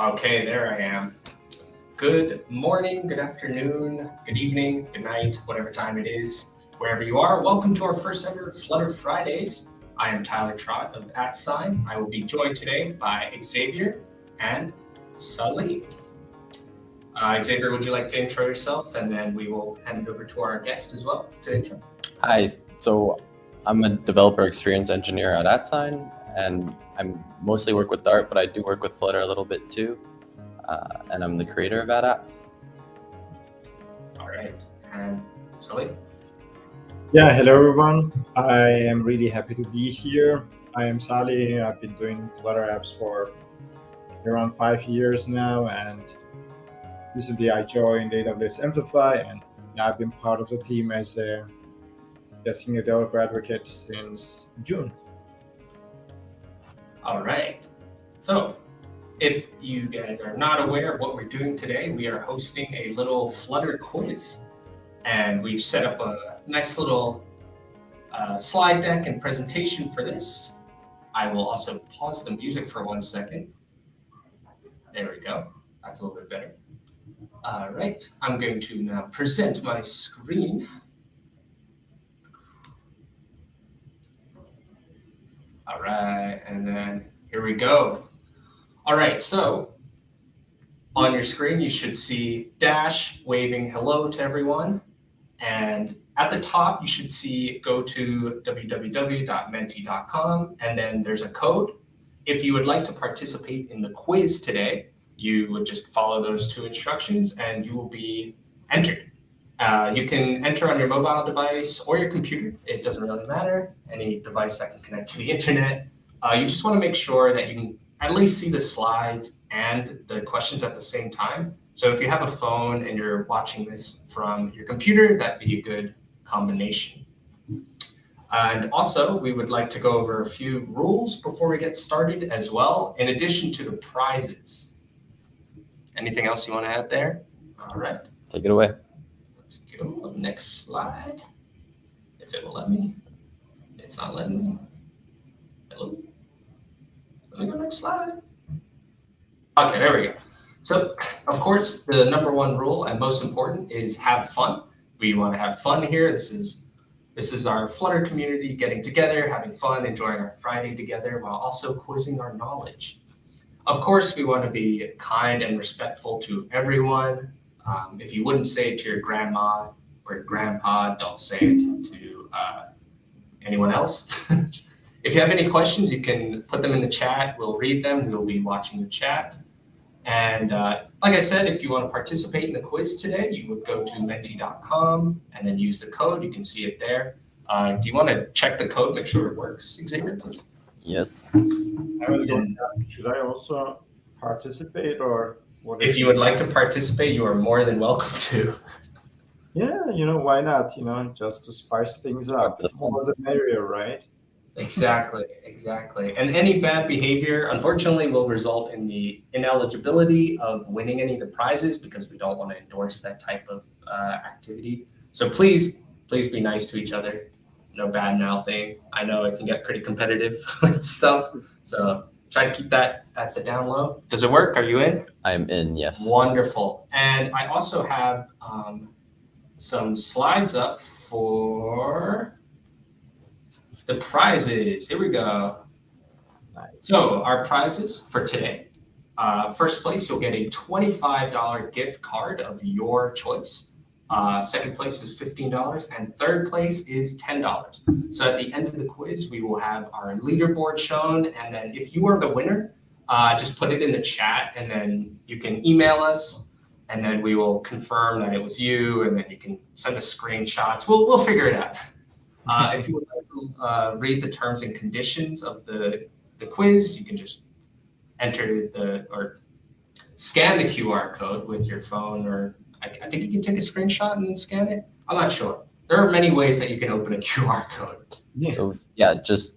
Okay, there I am. Good morning, good afternoon, good evening, good night, whatever time it is, wherever you are. Welcome to our first ever Flutter Fridays. I am Tyler Trott of Atsign. I will be joined today by Xavier and Salih. Xavier, would you like to intro yourself? And then we will hand it over to our guest as well to intro. Hi, so I'm a developer experience engineer at Atsign, and I mostly work with Dart, but I do work with Flutter a little bit too. And I'm the creator of that app. All right, and Salih? Yeah, hello everyone. I am really happy to be here. I am Salih. I've been doing Flutter apps for around 5 years now, and recently I joined AWS Amplify, and I've been part of the team as a senior developer advocate since June. All right. So, if you guys are not aware of what we're doing today, we are hosting a little Flutter quiz. And we've set up a nice little slide deck and presentation for this. I will also pause the music for 1 second. There we go. That's a little bit better. All right. I'm going to now present my screen. All right, and then here we go. All right, so on your screen, you should see Dash waving hello to everyone. And at the top, you should see go to www.menti.com, and then there's a code. If you would like to participate in the quiz today, you would just follow those 2 instructions and you will be entered. You can enter on your mobile device or your computer. It doesn't really matter. Any device that can connect to the internet. You just want to make sure that you can at least see the slides and the questions at the same time. So if you have a phone and you're watching this from your computer, that'd be a good combination. And also, we would like to go over a few rules before we get started as well, in addition to the prizes. Anything else you want to add there? All right. Take it away. Let's go. Next slide. If it will let me. It's not letting me. Hello. Let me go next slide. Okay, there we go. So, of course, the number 1 rule and most important is have fun. We want to have fun here. This is our Flutter community getting together, having fun, enjoying our Friday together while also quizzing our knowledge. Of course, we want to be kind and respectful to everyone. If you wouldn't say it to your grandma or your grandpa, don't say it to anyone else. If you have any questions, you can put them in the chat. We'll read them. We'll be watching the chat. And like I said, if you want to participate in the quiz today, you would go to menti.com and then use the code. You can see it there. Do you want to check the code, make sure it works, Xavier, please? Yes. I was going to ask, should I also participate, or what? If you would like to participate, you are more than welcome to. Yeah, why not? Just to spice things up. More the merrier, right? Exactly. And any bad behavior, unfortunately, will result in the ineligibility of winning any of the prizes because we don't want to endorse that type of activity. So please be nice to each other. No bad mouthing. I know it can get pretty competitive with stuff. So try to keep that at the down low. Does it work? Are you in? I'm in, yes. Wonderful. And I also have some slides up for the prizes. Here we go. So our prizes for today. First place, you'll get a $25 gift card of your choice. Second place is $15, and third place is $10. So at the end of the quiz, we will have our leaderboard shown, and then if you are the winner, just put it in the chat, and then you can email us, and then we will confirm that it was you, and then you can send us screenshots. We'll figure it out. If you would like to read the terms and conditions of the quiz, you can just enter or scan the QR code with your phone, or I think you can take a screenshot and then scan it. I'm not sure. There are many ways that you can open a QR code. Yeah. So yeah, just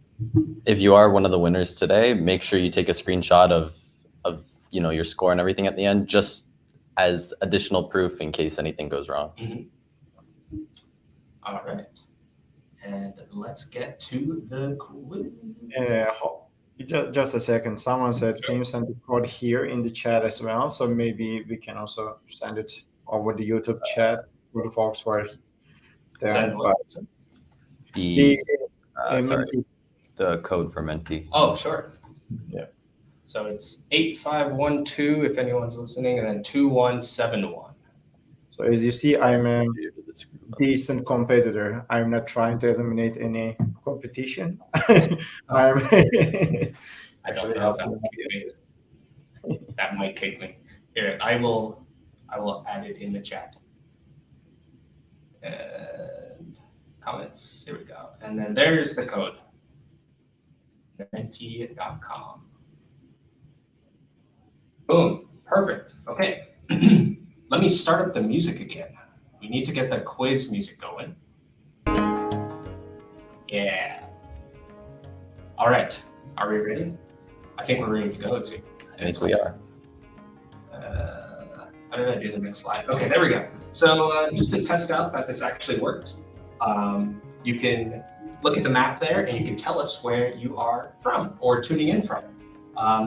if you are one of the winners today, make sure you take a screenshot of your score and everything at the end, just as additional proof in case anything goes wrong. Mm-hmm. All right. And let's get to the quiz. Just a second. Someone said, can you send the code here in the chat as well? So maybe we can also send it over the YouTube chat for the folks who are there. Send But what? the sorry, the code for Menti. Oh, sure. Yeah. So it's 8512 if anyone's listening, and then 2171. So as you see, I'm a decent competitor. I'm not trying to eliminate any competition. I'm I don't actually know if that helping. would kick me. That might kick me. Here, I will add it in the chat. And comments. Here we go. And then there's the code. Menti.com. Boom. Perfect. Okay. Let me start up the music again. We need to get the quiz music going. Yeah. All right. Are we ready? I think we're ready to go, too. I think we are. How did I do the next slide? Okay, there we go. So just to test out that this actually works, you can look at the map there and you can tell us where you are from or tuning in from.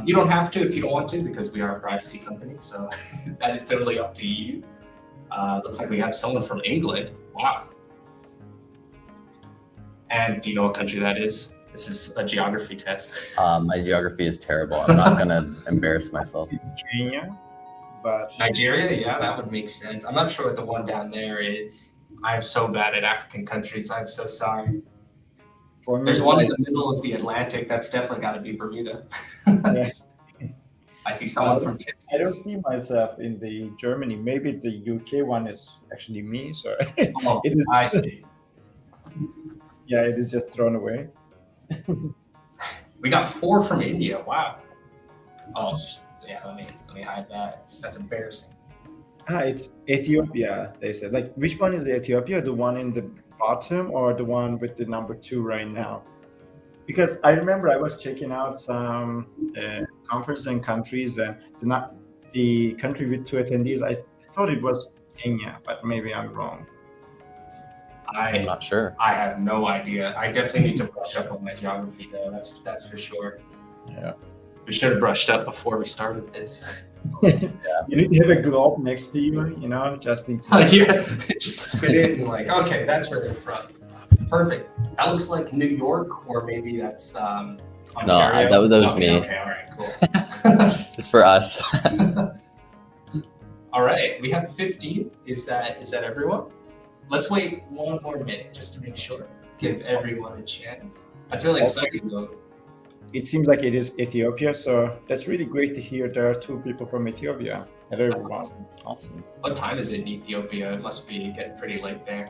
You don't have to if you don't want to, because we are a privacy company, so that is totally up to you. Looks like we have someone from England. Wow. And do you know what country that is? This is a geography test. My geography is terrible. I'm not gonna embarrass myself. Kenya, but Nigeria, yeah, that would make sense. I'm not sure what the one down there is. I'm so bad at African countries. I'm so sorry. for me, There's one in the middle of the Atlantic. That's definitely got to be Bermuda. Yes. I see someone from Texas. I don't see myself in the Germany. Maybe the UK one is actually me. So Oh, it is. I see. Yeah, it is just thrown away. We got 4 from India. Wow. Oh, yeah. Let me hide that. That's embarrassing. It's Ethiopia. They said. Like, which one is the Ethiopia? The one in the bottom or the one with the number 2 right now? Because I remember I was checking out some conferences and countries, and the country with 2 attendees. I thought it was Kenya, but maybe I'm wrong. I'm not sure. I have no idea. I definitely need to brush up on my geography, though. That's for sure. Yeah. We should have brushed up before we started this. You need to have a globe next to you, just in case. Yeah, just spit it and like, okay, that's where they're from. Perfect. That looks like New York, or maybe that's Ontario. No, that was me. Okay, all right, cool. This is for us. All right, we have 50. Is that everyone? Let's wait one more minute just to make sure. Give everyone a chance. That's really exciting, though. It seems like it is Ethiopia, so that's really great to hear there are 2 people from Ethiopia. Hello, everyone. Awesome. What time is it in Ethiopia? It must be getting pretty late there.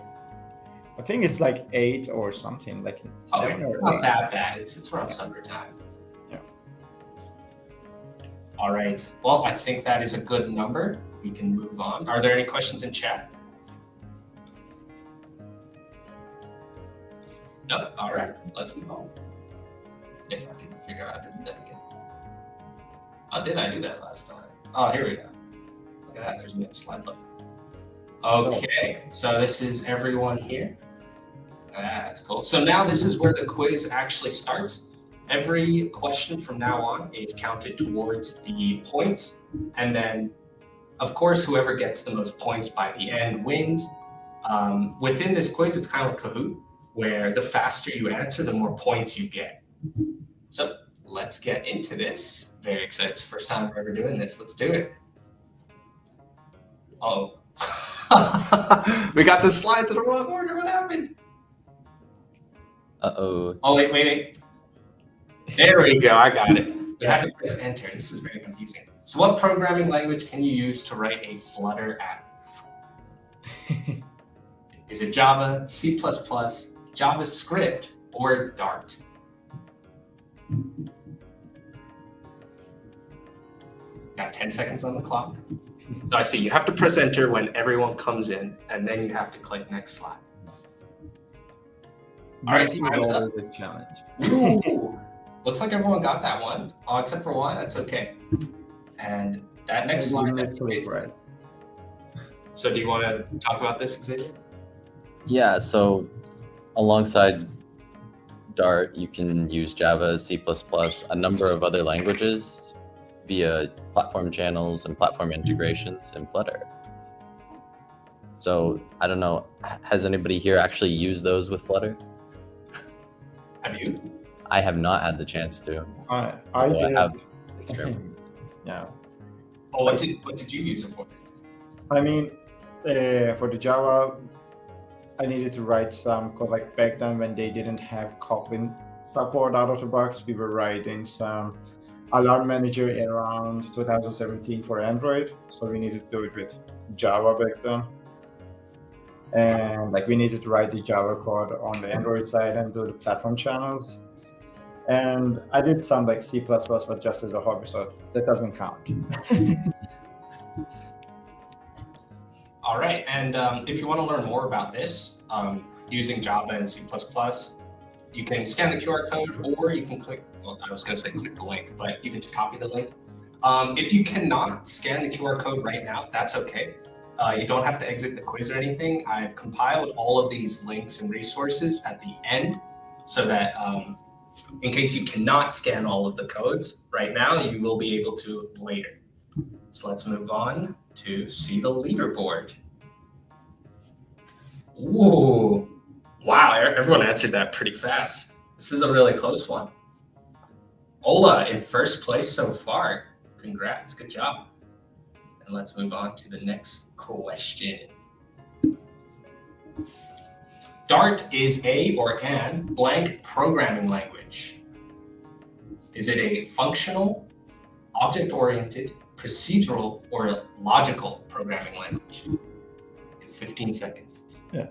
I think it's like 8 or something, like 7 or 8. Not that bad. It's around summertime. Yeah. All right. Well, I think that is a good number. We can move on. Are there any questions in chat? No. All right. Let's move on. If I can figure out how to do that again. Oh, did I do that last time? Oh, here we go. Look at that. There's a slide button. Okay. So this is everyone here. That's cool. So now this is where the quiz actually starts. Every question from now on is counted towards the points. And then, of course, whoever gets the most points by the end wins. Within this quiz, it's kind of like Kahoot, where the faster you answer, the more points you get. So let's get into this. Very excited. It's the first time we're ever doing this. Let's do it. Oh. We got the slides in the wrong order. What happened? Uh-oh. Oh, wait. There we go. I got it. We had to press enter. This is very confusing. So what programming language can you use to write a Flutter app? Is it Java, C++, JavaScript, or Dart? Got 10 seconds on the clock. So I see you have to press enter when everyone comes in, and then you have to click next slide. All right, time's up. The challenge. Ooh, looks like everyone got that one. Oh, except for one. That's okay. And that next slide. That's great. So do you want to talk about this, Xavier? Yeah, so alongside Dart, you can use Java, C++, a number of other languages via platform channels and platform integrations in Flutter. So I don't know, has anybody here actually used those with Flutter? Have you? I have not had the chance to. I although did. I have experimented. Yeah. Oh, what did you use it for? I mean, for the Java, I needed to write some code. Like back then when they didn't have Kotlin support out of the box, we were writing some alarm manager around 2017 for Android. So we needed to do it with Java back then. And like we needed to write the Java code on the Android side and do the platform channels. And I did some like C++, but just as a hobby, so that doesn't count. All right, and if you want to learn more about this, using Java and C++, you can scan the QR code, or you can click, well, I was going to say click the link, but you can just copy the link. If you cannot scan the QR code right now, that's okay. You don't have to exit the quiz or anything. I've compiled all of these links and resources at the end so that in case you cannot scan all of the codes right now, you will be able to later. So let's move on to see the leaderboard. Ooh, wow, everyone answered that pretty fast. This is a really close one. Ola in first place so far. Congrats, good job. And let's move on to the next question. Dart is a or an blank programming language. Is it a functional, object-oriented, procedural, or logical programming language? 15 seconds. Yeah,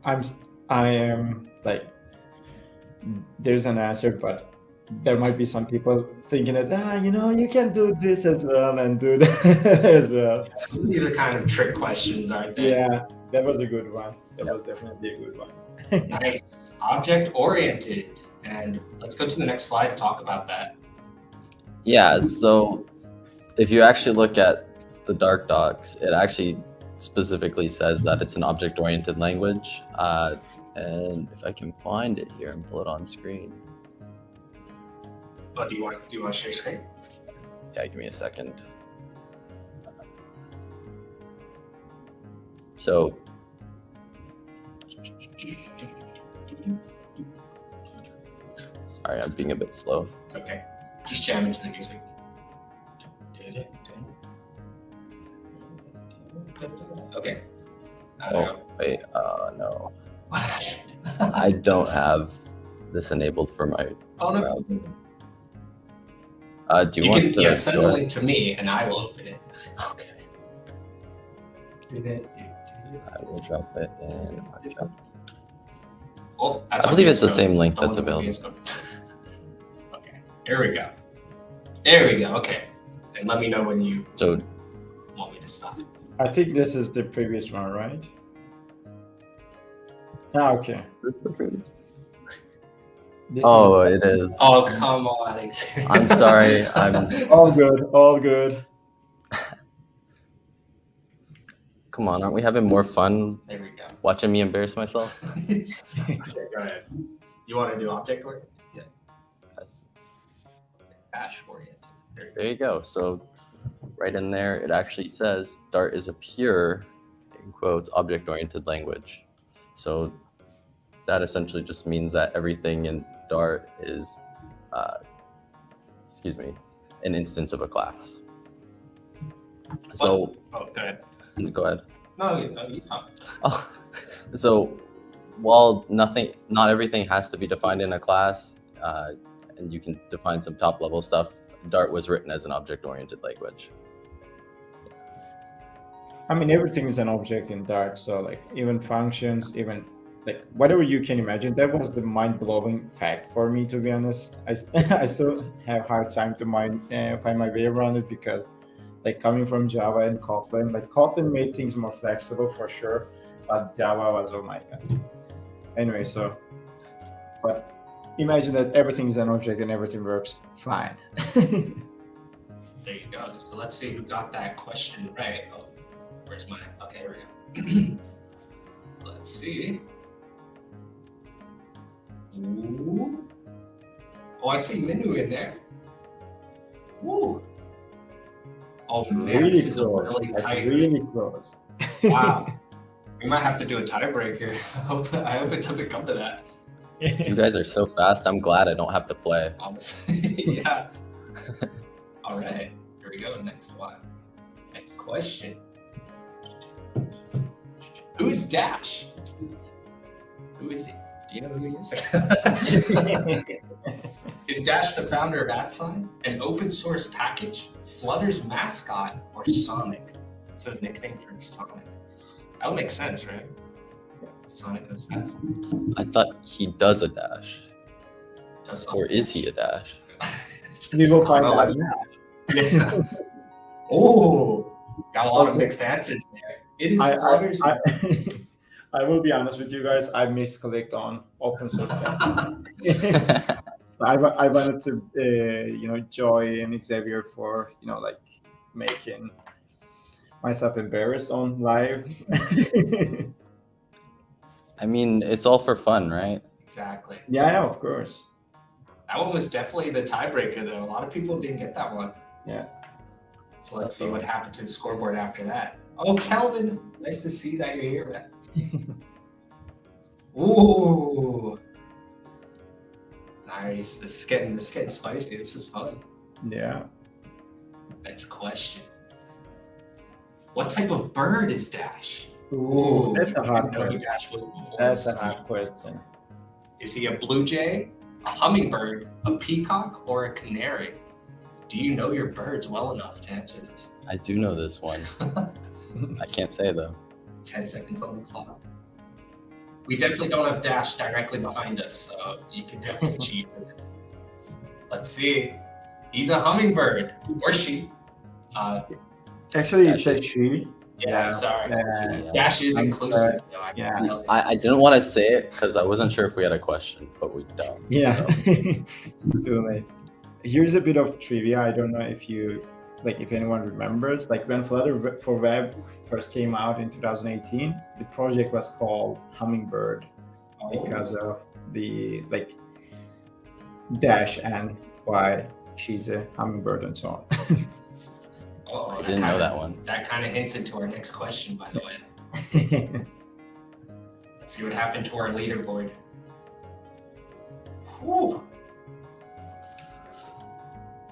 I am like, there's an answer, but there might be some people thinking that, you can do this as well and do that as well. Some of these are kind of trick questions, aren't they? Yeah, that was a good one. That was definitely a good one. Nice. Object-oriented. And let's go to the next slide and talk about that. Yeah, so if you actually look at the Dart docs, it actually specifically says that it's an object-oriented language. And if I can find it here and pull it on screen. But do you want to share screen? Yeah, give me a second. So sorry, I'm being a bit slow. It's okay. Just jam into the music. Okay. Oh, wait, no. What happened? I don't have this enabled for my Oh, no. browser. Do you You want can to send the link to me and I will open it. Okay. I will drop it in our chat. Well, that's I on believe it's the VS Code. same link The that's one on available. VS Code. Okay, here we go. There we go. Okay, and let me know when you So want me to stop. I think this is the previous one, right? Ah, okay. this is the previous. This Oh, is it is. Oh, come on. I'm sorry. all good, all good. Come on, aren't we having more fun There we go. watching me embarrass myself? Okay, go ahead. You want to do object oriented? Yeah. Yes. Bash oriented. There you go. There you go. So right in there, it actually says Dart is a pure, in quotes, object-oriented language. So that essentially just means that everything in Dart is, an instance of a class. So Oh, go ahead. go ahead. No, you talk. Oh, so while not everything has to be defined in a class, and you can define some top level stuff, Dart was written as an object-oriented language. I mean, everything is an object in Dart, so like even functions, even like whatever you can imagine. That was the mind-blowing fact for me, to be honest. I still have hard time to find my way around it because, like, coming from Java and Kotlin, like Kotlin made things more flexible for sure, but Java was, oh my god. Anyway, so, but imagine that everything is an object and everything works fine. There you go. So let's see who got that question right. Oh, where's mine? Okay, here we go. Let's see. Ooh. Oh, I see Minu in there. Woo. Oh man, Really this is close. a really That's tight. really close. Wow. We might have to do a tiebreaker. I hope it doesn't come to that. You guys are so fast. I'm glad I don't have to play. Honestly, yeah. All right, here we go. Next one. Next question. Who is Dash? Who is he? Do you know who he is? Is Dash the founder of Atsign, an open source package, Flutter's mascot, or Sonic? So a nickname for Sonic. That would make sense, right? Sonic goes fast. I thought he does a dash. Does Or is he a dash? We will find Oh, out that's- now. Yeah. Oh, got a lot of mixed answers there. It is Flutter's. I will be honest with you guys. I misclicked on open source. I wanted to join Xavier for like making myself embarrassed on live. I mean, it's all for fun, right? Exactly. Yeah, of course. That one was definitely the tiebreaker, though. A lot of people didn't get that one. Yeah. So let's see what happened to the scoreboard after that. Oh, Kelvin, nice to see that you're here, man. Ooh, nice. This is getting spicy. This is fun. Yeah. Next question. What type of bird is Dash? Ooh, that's a hard know who question. Dash was before. That's a hard question. Is he a blue jay, a hummingbird, a peacock, or a canary? Do you know your birds well enough to answer this? I do know this one. I can't say though. 10 seconds on the clock. We definitely don't have Dash directly behind us, so you can definitely cheat for this. Let's see. He's a hummingbird, or she. Actually, it said she. Yeah, Yeah. sorry. Yeah. Dash is I'm inclusive, though. I yeah. can tell you. I didn't want to say it because I wasn't sure if we had a question, but we don't. Yeah. So, It's too late. Here's a bit of trivia. I don't know if anyone remembers, when Flutter for Web first came out in 2018, the project was called Hummingbird because of the dash and why she's a hummingbird and so on. Oh, I didn't know that one. That kind of hints into our next question, by the way. Let's see what happened to our leaderboard. Whew.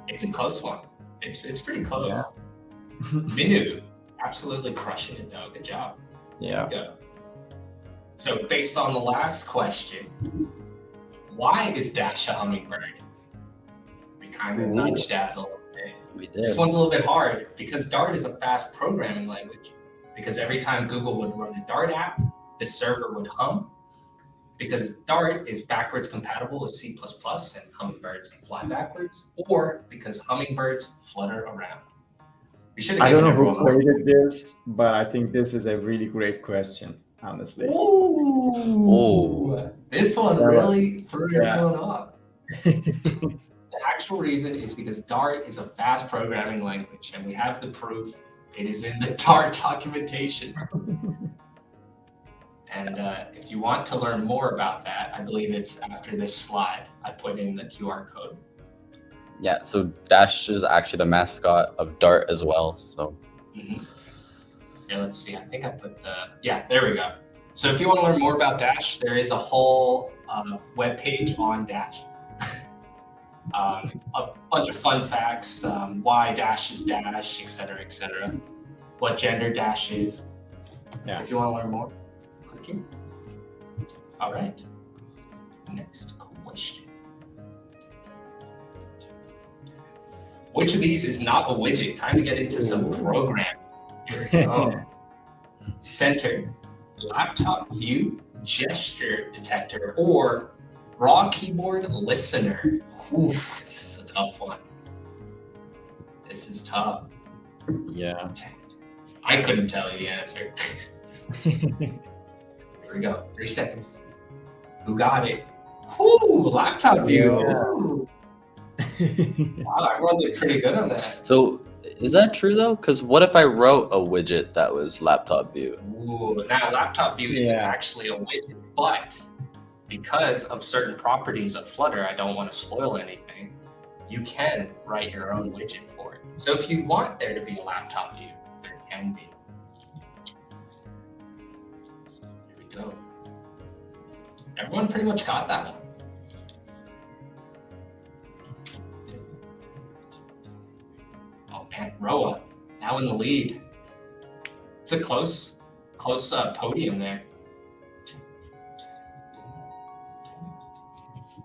It's a close one. It's pretty close. Yeah. Minu, absolutely crushing it though. Good job. Yeah. There you go. So based on the last question, why is Dash a hummingbird? We kind of nudged that a little bit. We did. This one's a little bit hard because Dart is a fast programming language. Because every time Google would run a Dart app, the server would hum. Because Dart is backwards compatible with C++ and hummingbirds can fly backwards, or because hummingbirds flutter around. We should have I don't given know who everyone created this, but I think this is a really great question, honestly. Ooh. This one Yeah. really threw Yeah. everyone off. The actual reason is because Dart is a fast programming language, and we have the proof. It is in the Dart documentation. And if you want to learn more about that, I believe it's after this slide. I put in the QR code. Yeah, so Dash is actually the mascot of Dart as well. So Mm-hmm. Yeah, let's see. I think I put there we go. So if you want to learn more about Dash, there is a whole web page on Dash. A bunch of fun facts, why Dash is Dash, etc., what gender Dash is. Yeah. If you want to learn more, click here. All right. Next question. Which of these is not a widget? Time to get into some programming. Here we go. Center, laptop view, gesture detector, or raw keyboard listener. Ooh, this is a tough one. This is tough. Yeah. I couldn't tell you the answer. Here we go. 3 seconds. Who got it? Ooh, laptop view. Ooh. Wow, everyone did pretty good on that. So is that true though? Because what if I wrote a widget that was laptop view? Ooh, now laptop view isn't Yeah. actually a widget, but because of certain properties of Flutter, I don't want to spoil anything, you can write your own widget for it. So if you want there to be a laptop view, there can be. Here we go. Everyone pretty much got that one. Oh man, Roa, now in the lead. It's a close podium there.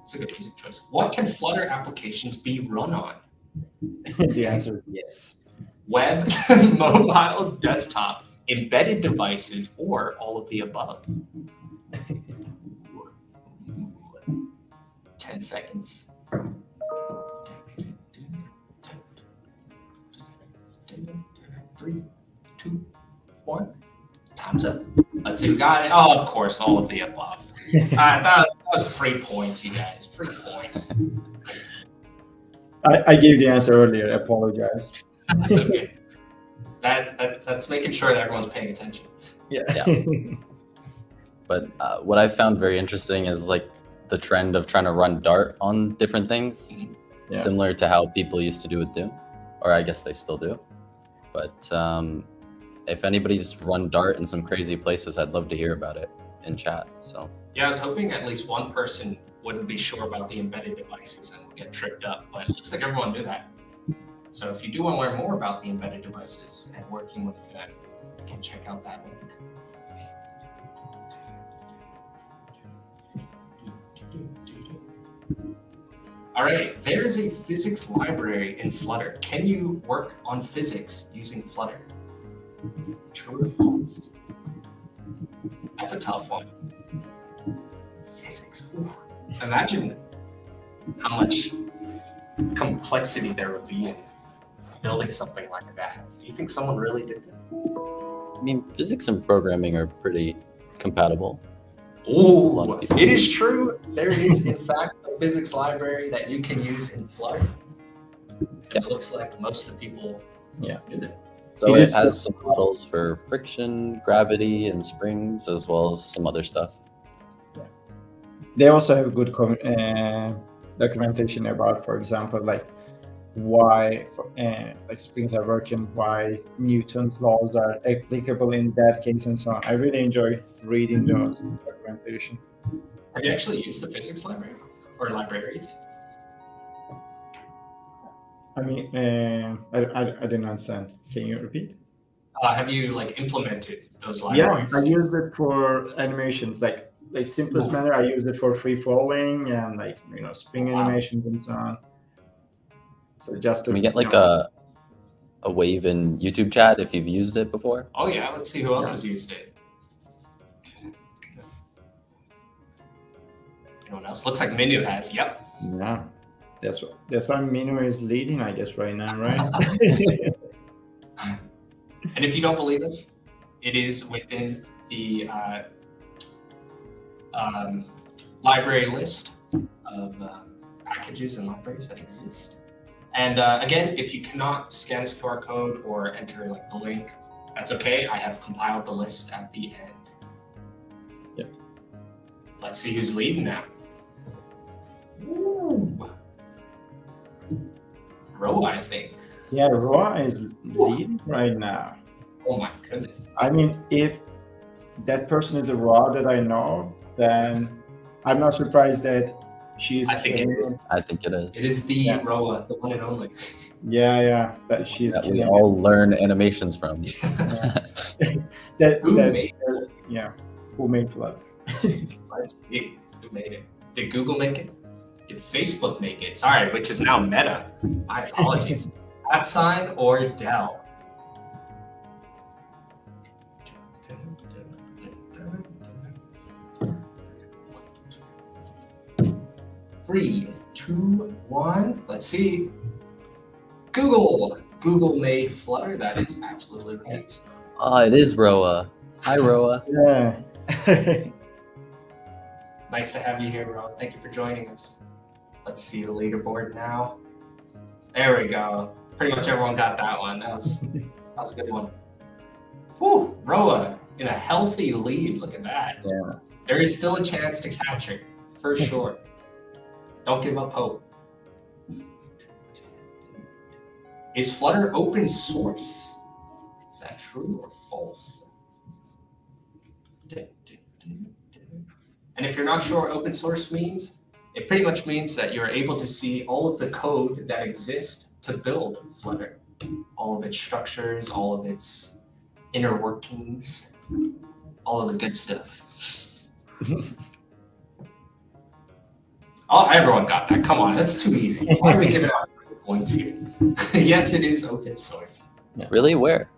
It's a good music choice. What can Flutter applications be run on? The answer is yes. Web, mobile, desktop, embedded devices, or all of the above? 10 seconds. 3, 2, 1. Time's up. Let's see who got it. Oh, of course, all of the above. That was free points, you guys. Free points. I gave the answer earlier. I apologize. That's okay. That's making sure that everyone's paying attention. Yeah. But what I found very interesting is like the trend of trying to run Dart on different things, Yeah. similar to how people used to do with Doom, or I guess they still do. But if anybody's run Dart in some crazy places, I'd love to hear about it in chat. So Yeah, I was hoping at least one person wouldn't be sure about the embedded devices and get tripped up, but it looks like everyone knew that. So if you do want to learn more about the embedded devices and working with them, you can check out that link. All right, there is a physics library in Flutter. Can you work on physics using Flutter? True or false? That's a tough one. Physics. Ooh. Imagine how much complexity there would be in building something like that. Do you think someone really did that? I mean, physics and programming are pretty compatible. Oh, it is true. There is, in fact, a physics library that you can use in Flutter. Yeah. It looks like most of the people Yeah. use it. So It it is has some models for friction, gravity, and springs, as well as some other stuff. They also have good documentation about, for example, like why like springs are working, why Newton's laws are applicable in that case, and so on. I really enjoy reading those documentation. Have you actually used the physics library or libraries? I mean, I didn't understand. Can you repeat? Have you like implemented those Yeah, libraries? I used it for animations, like simplest manner. I use it for free falling and like spring Wow. animations and so on. So just to Can we get like a wave in YouTube chat if you've used it before? Oh yeah, let's see who else has used it. Anyone else? Looks like Minu has. Yep. Yeah, that's why Minu is leading, I guess, right now, right? And if you don't believe us, it is within the library list of packages and libraries that exist. And again, if you cannot scan this QR code or enter like the link, that's okay. I have compiled the list at the end. Yep. Let's see who's leading now. Ooh. Roa, I think. Yeah, Roa is leading right now. Oh my goodness. I mean, if that person is a Roa that I know, then I'm not surprised that she's. I think it is. I think it is. It is the Yeah. Roa, the one and only. Yeah, that she's. That we killing all learn animations from. it. That Who made it? yeah, who made Flutter? Let's see who made it. Did Google make it? Did Facebook make it? Sorry, which is now Meta. My apologies. Atsign or Dell? Three, two, one. Let's see. Google. Google made Flutter. That is absolutely right. Oh, it is Roa. Hi, Roa. Yeah. Nice to have you here, bro. Thank you for joining us. Let's see the leaderboard now. There we go. Pretty much everyone got that one. That was a good one. Whew, Roa in a healthy lead. Look at that. Yeah. There is still a chance to catch her. for sure. Don't give up hope. Is Flutter open source? Is that true or false? And if you're not sure what open source means, it pretty much means that you're able to see all of the code that exists to build Flutter, all of its structures, all of its inner workings, all of the good stuff. Oh, everyone got that. Come on, that's too easy. Why are we giving out points here? Yes, it is open source. Really? Where?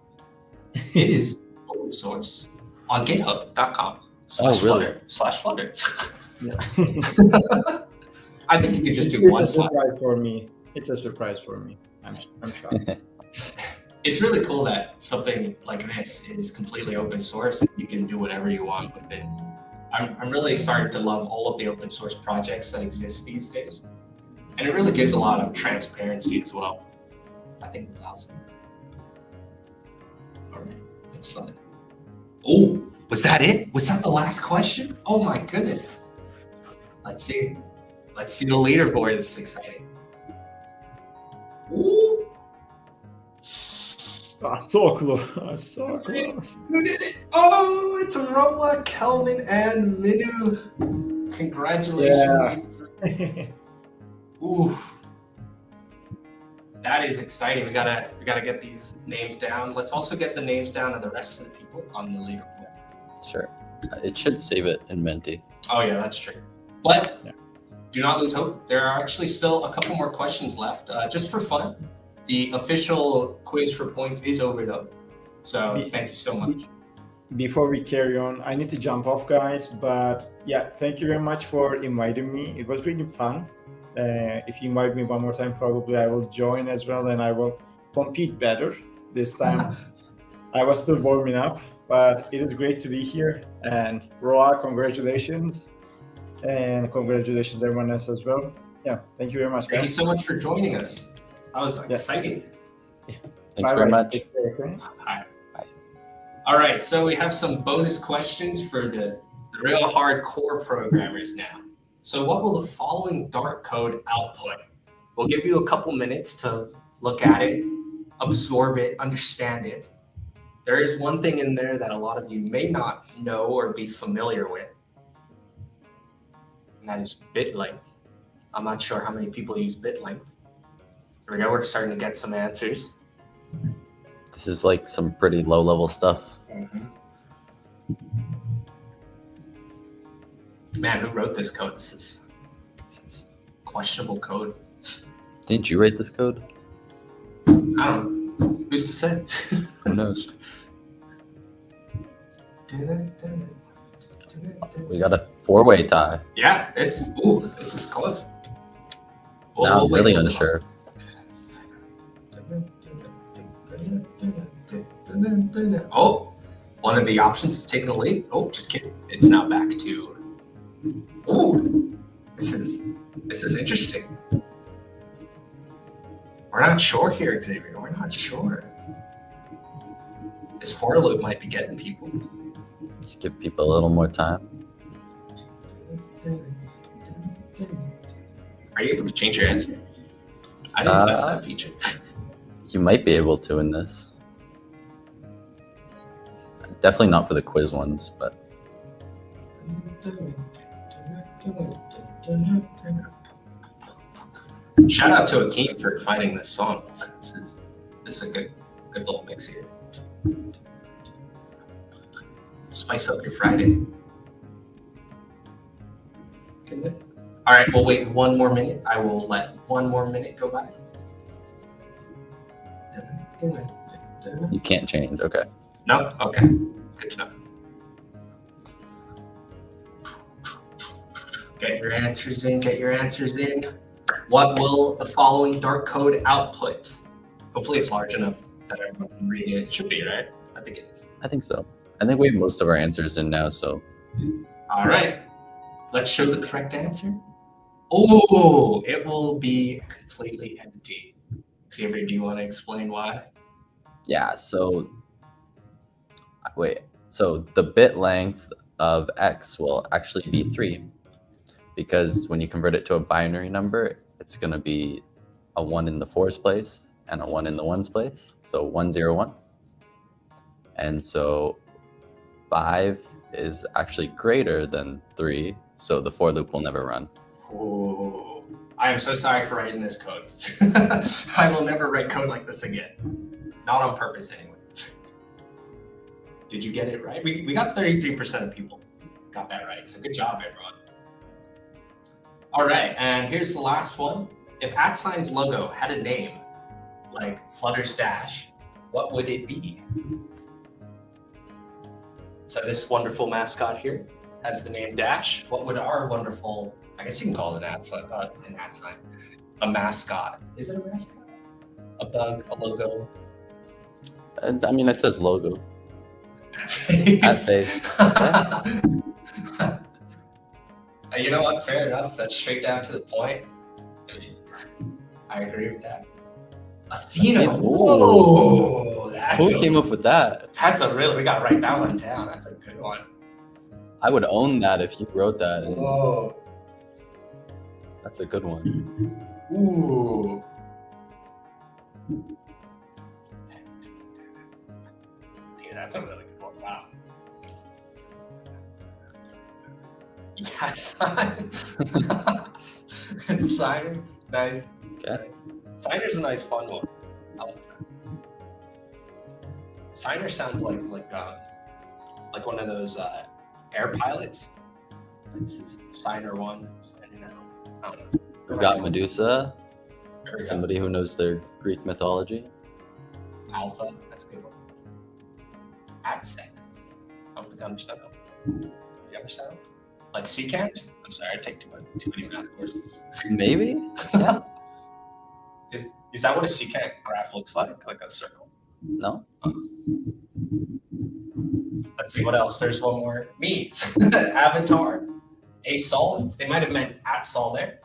It is open source on github.com/flutter/flutter. Yeah. I think you could just do It's one a slide. surprise for me. It's a surprise for me. I'm shocked. It's really cool that something like this is completely open source and you can do whatever you want with it. I'm really starting to love all of the open source projects that exist these days. And it really gives a lot of transparency as well. I think it's awesome. All right, next slide. Oh, was that it? Was that the last question? Oh my goodness. Let's see. Let's see the leaderboard. This is exciting. Ooh. So close. So close. Who did it? Oh, it's Roa, Kelvin, and Minu. Congratulations. Yeah. Ooh. That is exciting. We gotta get these names down. Let's also get the names down of the rest of the people on the leaderboard. Sure. It should save it in Menti. Oh yeah, that's true. But do not lose hope. There are actually still a couple more questions left, just for fun. The official quiz for points is over though. So thank you so much. Before we carry on, I need to jump off, guys. But yeah, thank you very much for inviting me. It was really fun. If you invite me one more time, probably I will join as well, and I will compete better this time. I was still warming up, but it is great to be here. And Roa, congratulations. And congratulations everyone else as well. Yeah, thank you very much, Thank you guys. so much for joining us. That was exciting. Thanks very much. Take care, okay? Hi. All right, so we have some bonus questions for the real hardcore programmers now. So what will the following Dart code output? We'll give you a couple minutes to look at it, absorb it, understand it. There is one thing in there that a lot of you may not know or be familiar with, and that is bit length. I'm not sure how many people use bit length. Here we go, we're starting to get some answers. This is like some pretty low level stuff. Man, who wrote this code? This is questionable code. Didn't you write this code? I don't know. Who's to say? Who knows? We got a 4-way tie. Yeah, this is close. Now I'm really unsure. Oh, one of the options is taking the lead. Oh, just kidding. It's now back to. Oh, this is interesting. We're not sure here, Xavier. We're not sure. This for loop might be getting people. Let's give people a little more time. Are you able to change your answer? I didn't test that feature. You might be able to in this. Definitely not for the quiz ones, but Shout out to Akeem for finding this song. This is a good little mix here. Spice up your Friday. All right, we'll wait one more minute. I will let one more minute go by. you can't change. Okay. No? Okay. Good to know. Get your answers in. Get your answers in. What will the following Dart code output? Hopefully it's large enough that everyone can read it. It should be, right? I think it is. I think so. I think we have most of our answers in now, so. All right. Let's show the correct answer. Oh, it will be completely empty. Xavier, do you want to explain why? Yeah, so wait. So the bit length of x will actually be 3 because when you convert it to a binary number, it's going to be a 1 in the 4's place and a 1 in the 1's place. So 1, 0, 1. And so 5 is actually greater than 3. So the for loop will never run. Oh, I am so sorry for writing this code. I will never write code like this again. Not on purpose, anyway. Did you get it right? We got 33% of people got that right. So good job, everyone. All right, and here's the last one. If Atsign's logo had a name like Flutter's Dash, what would it be? So this wonderful mascot here has the name Dash. What would our wonderful, I guess you can call it an Atsign, a mascot. Is it a mascot? A bug, a logo? I mean, it says logo. At face. Yeah. You know what? Fair enough. That's straight down to the point. I agree with that. Athena. Whoa! Who came up with that? That's a real. We got to write that one down. That's a good one. I would own that if you wrote that. Whoa! That's a good one. Ooh. Yeah, that's a really good one. Wow. Yes. Signer. Nice. Okay. Nice. Signer's a nice fun one. I like that. Signer sounds like one of those air pilots. This is Signer 1, Signer now. I don't know. We've got Medusa, There we go. somebody who knows their Greek mythology. Alpha, that's a good one. Atsign. I don't think I understand that. You understand? Like secant? I'm sorry, I take too many math courses. Maybe? Yeah. Is that what a secant graph looks like? Like a circle? No? Let's see what else. There's one more. Me. Avatar. A Sol. They might have meant at Sol there.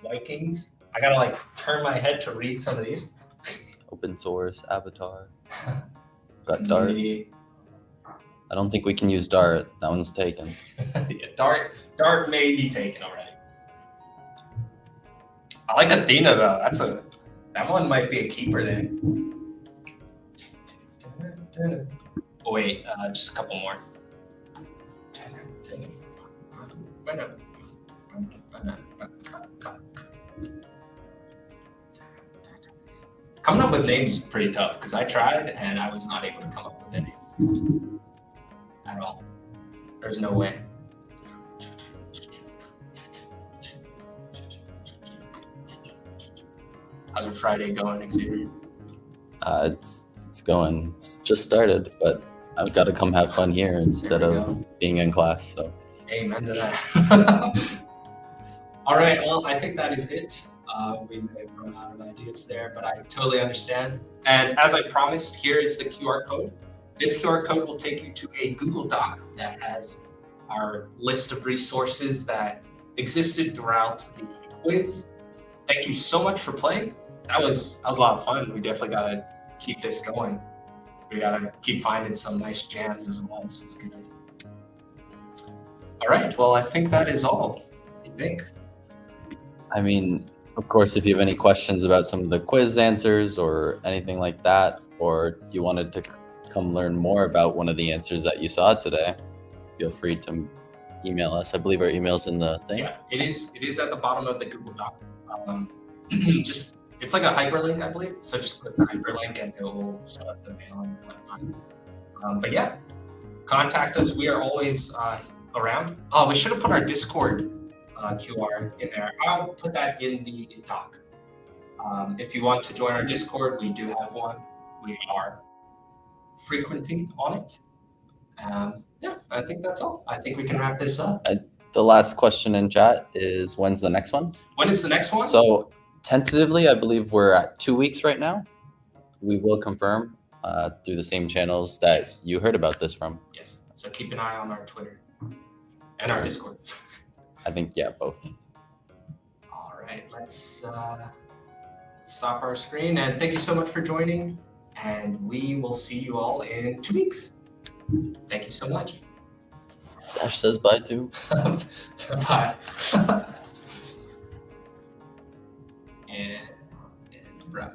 Vikings. I gotta like turn my head to read some of these. Open source, Avatar. Got Dart. I don't think we can use Dart. That one's taken. Yeah, Dart may be taken already. I like Athena though. That one might be a keeper there. Oh wait, just a couple more. Coming up with names is pretty tough because I tried and I was not able to come up with any at all. There's no way. How's your Friday going, Xavier? It's going. It's just started, but I've got to come have fun here instead of being in class. So. Amen to that. All right, well, I think that is it. We may have run out of ideas there, but I totally understand. And as I promised, here is the QR code. This QR code will take you to a Google Doc that has our list of resources that existed throughout the quiz. Thank you so much for playing. That was a lot of fun. We definitely got to keep this going. We got to keep finding some nice jams as well. This was good. All right, well, I think that is all. What do you think? I mean, of course, if you have any questions about some of the quiz answers or anything like that, or you wanted to come learn more about one of the answers that you saw today, feel free to email us. I believe our email's in the thing. Yeah, it is at the bottom of the Google Doc. It's like a hyperlink, I believe. So just click the hyperlink and it will set up the mail and whatnot. But yeah, contact us. We are always around. Oh, we should have put our Discord QR in there. I'll put that in the doc. If you want to join our Discord, we do have one. We are frequenting on it. Yeah, I think that's all. I think we can wrap this up. The last question in chat is, when's the next one? When is the next one? So tentatively, I believe we're at 2 weeks right now. We will confirm through the same channels that you heard about this from. Yes. So keep an eye on our Twitter and our Discord. I think, yeah, both. All right, let's stop our screen. And thank you so much for joining. And we will see you all in 2 weeks. Thank you so much. Dash says bye too. Bye. And